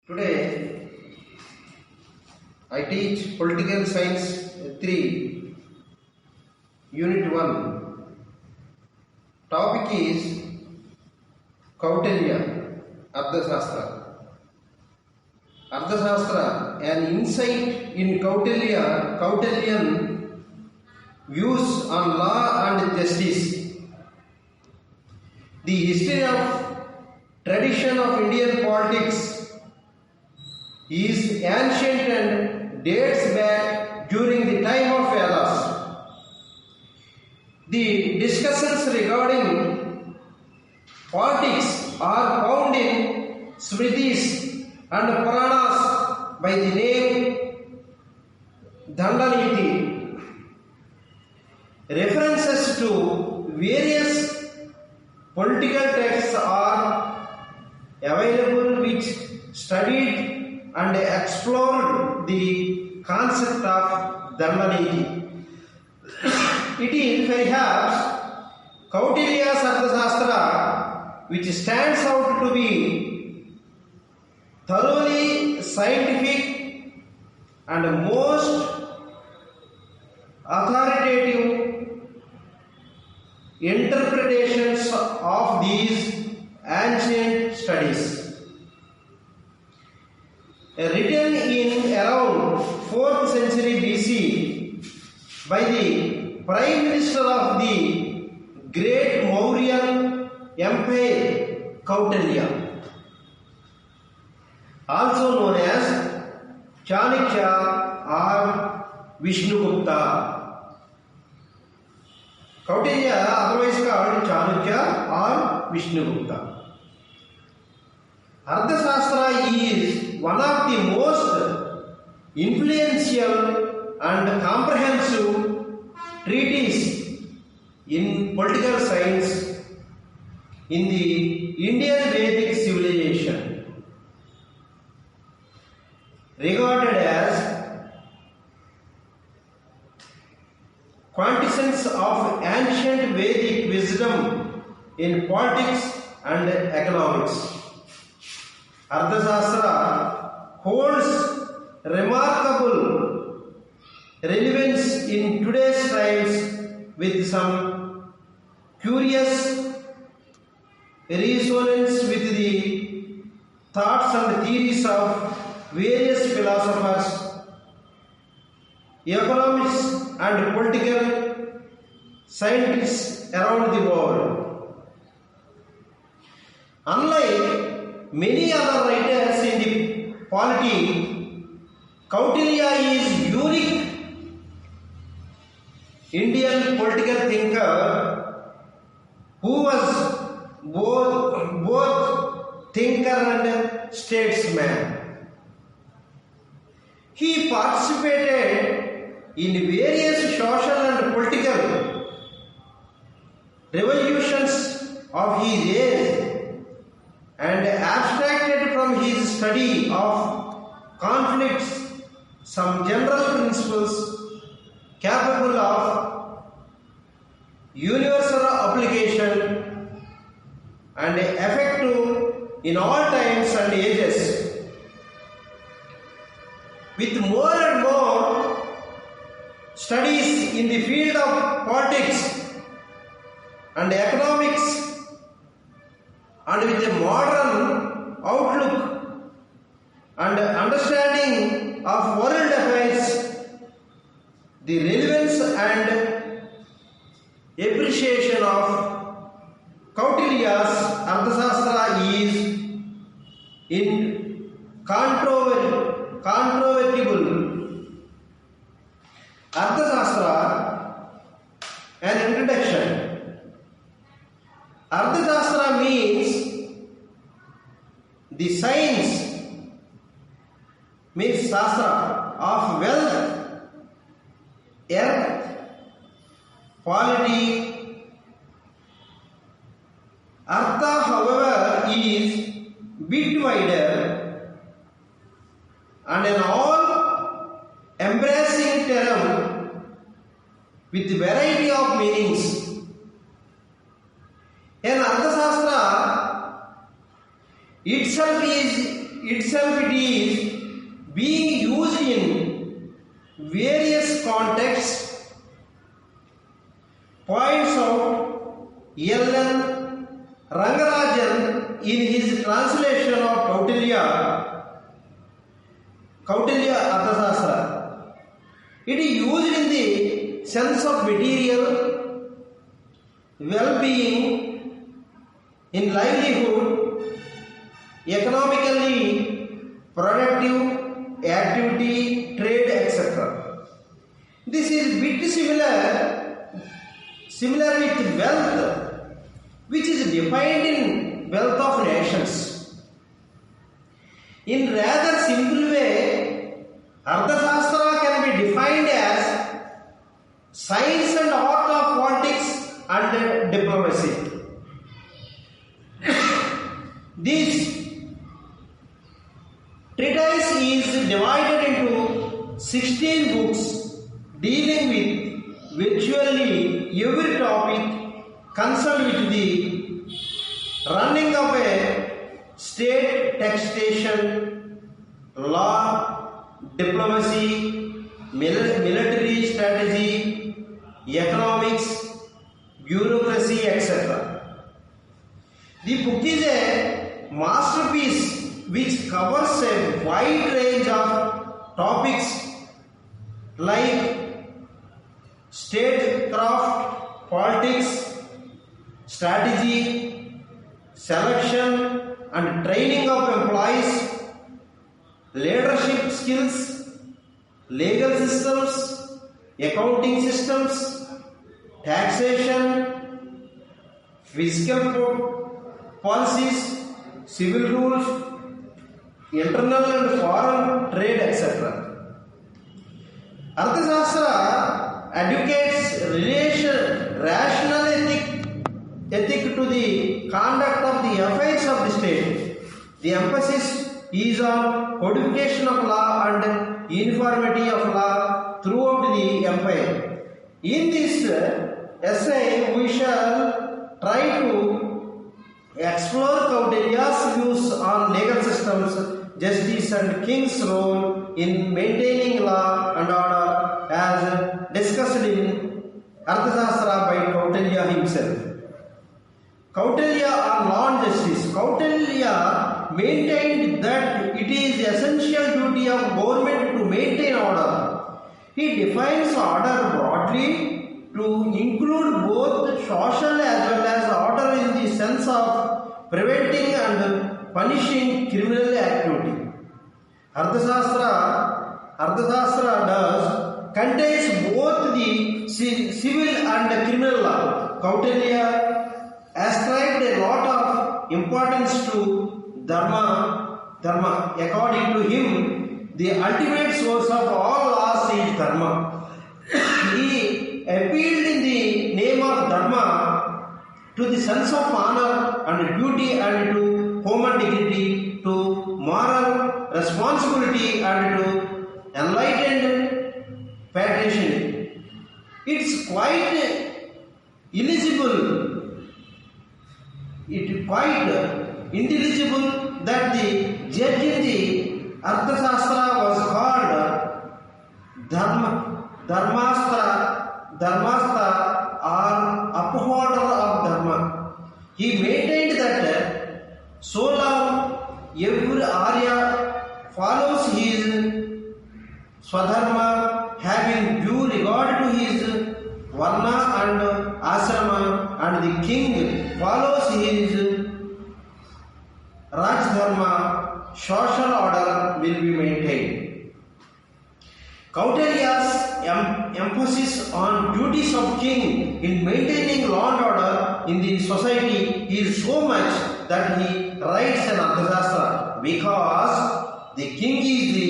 Today I teach Political Science 3, Unit 1. Topic is Kautilya, Ardhashastra. Ardhashastra, an insight in Kautilyan views on law and justice. The history of tradition of Indian politics is ancient and dates back during the time of Vedas. The discussions regarding politics are found in Smritis and Puranas by the name Dandaniti. References to various political texts are available which studied and explored the concept of Dandaniti. It is perhaps Kautilya's Ardhashastra which stands out to be thoroughly scientific and most authoritative interpretations of these ancient studies. Written in around 4th century BC by the Prime Minister of the Great Mauryan Empire, Kautilya, also known as Chanakya or Vishnugupta. Kautilya, otherwise called Chanakya or Vishnugupta. Ardhashastra is one of the most influential and comprehensive treatises in political science in the Indian Vedic civilization. Regarded as quintessence of ancient Vedic wisdom in politics and economics, Ardhashastra holds remarkable relevance in today's times with some curious resonance with the thoughts and theories of various philosophers, economists and political scientists around the world. Unlike many other writers in the polity, Kautilya is unique Indian political thinker who was both thinker and statesman. He participated in various social and political revolutions of his age and abstracted from his study of conflicts some general principles capable of universal application and effective in all times and ages. With more and more studies in the field of politics and economics, and with a modern outlook and understanding of world affairs, the relevance and appreciation of Kautilya's Ardhashastra is incontrovertible. Ardhashastra, an introduction. Ardhashastra means the science, means Shastra of wealth, earth, quality. Artha, however, is bit wider and an all-embracing term with variety of meanings. An Ardhashastra itself is itself it is being used in various contexts, points out L.N. Rangarajan in his translation of Kautilya Arthashastra. It is used in the sense of material well-being, in livelihood, economically productive activity, trade, etc. This is bit similar with wealth, which is defined in Wealth of Nations. In rather simple way, Arthashastra can be defined as science and art of politics and diplomacy. This treatise is divided into 16 books dealing with virtually every topic concerned with the running of a state, taxation, law, diplomacy, military strategy, economics, bureaucracy, etc. The book is a masterpiece which covers a wide range of topics like statecraft, politics, strategy, selection and training of employees, leadership skills, legal systems, accounting systems, taxation, fiscal policies, civil rules, internal and foreign trade, etc. Arthashastra advocates rational ethic to the conduct of the affairs of the state. The emphasis is on codification of law and uniformity of law throughout the empire. In this essay, we shall try to explore Kautilya's views on legal systems, justice and king's role in maintaining law and order as discussed in Arthashastra by Kautilya himself. Kautilya on law and justice. Kautilya maintained that it is the essential duty of government to maintain order. He defines order broadly to include both social as well as order in the sense of preventing and punishing criminal activity. Arthashastra contains both the civil and criminal law. Kautilya ascribed a lot of importance to dharma. According to him, the ultimate source of all laws is dharma. He appealed in the name of dharma to the sense of honor and duty and to human dignity, to moral responsibility and to enlightened patriotism. It's quite intelligible that the judge in the Arthashastra was called Dharmastha or upholder of Dharma. He maintained that so long every Arya follows his Swadharma, having due regard to his Varna and Asrama, and the king follows his Rajdharma, social order will be maintained. Kautilya's emphasis on duties of king in maintaining law and order in the society is so much that he writes an Arthashastra, because the king is the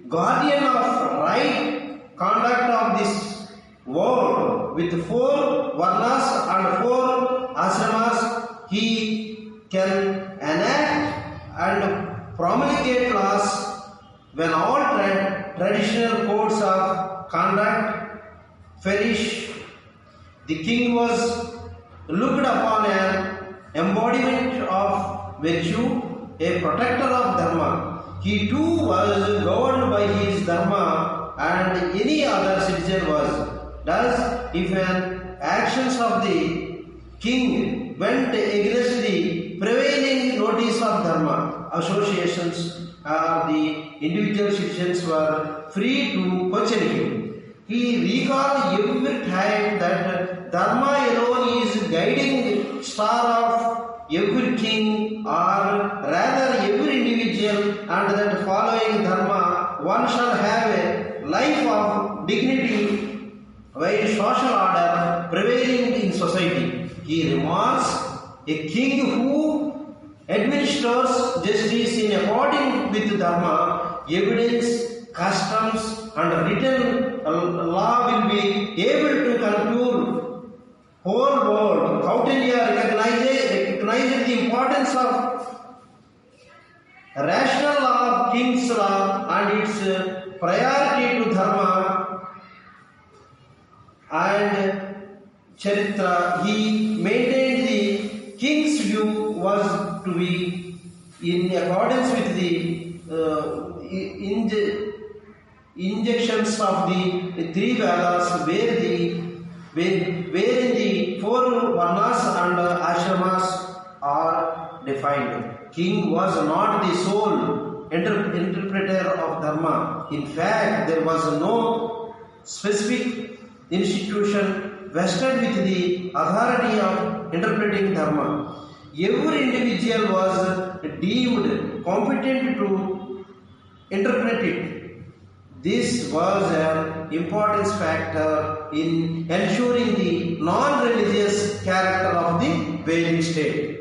guardian of right conduct of this world. With 4 Varnas and 4 Ashramas, he can enact and promulgate laws when all traditional codes of conduct perish. The king was looked upon an embodiment of virtue, a protector of Dharma. He too was governed by his dharma, and any other citizen was. Thus, if an actions of the king went against the prevailing notice of dharma, associations or the individual citizens were free to question him. He recalled every time that dharma alone is guiding star of every king, or rather every individual, and that following dharma one shall have a life of dignity while social order prevailing in society. He remarks, a king who administers justice in according with dharma, evidence, customs, and written law will be able to conclude whole world. Kautilya recognized the importance of rational law of king's law and its priority to dharma and charitra. He maintained the king's view was to be in accordance with the injections of the three Vedas, wherein the four varnas and ashramas are defined. King was not the sole interpreter of dharma. In fact, there was no specific institution vested with the authority of interpreting dharma. Every individual was deemed competent to interpret it. This was an important factor in ensuring the non-religious character of the Vedic state.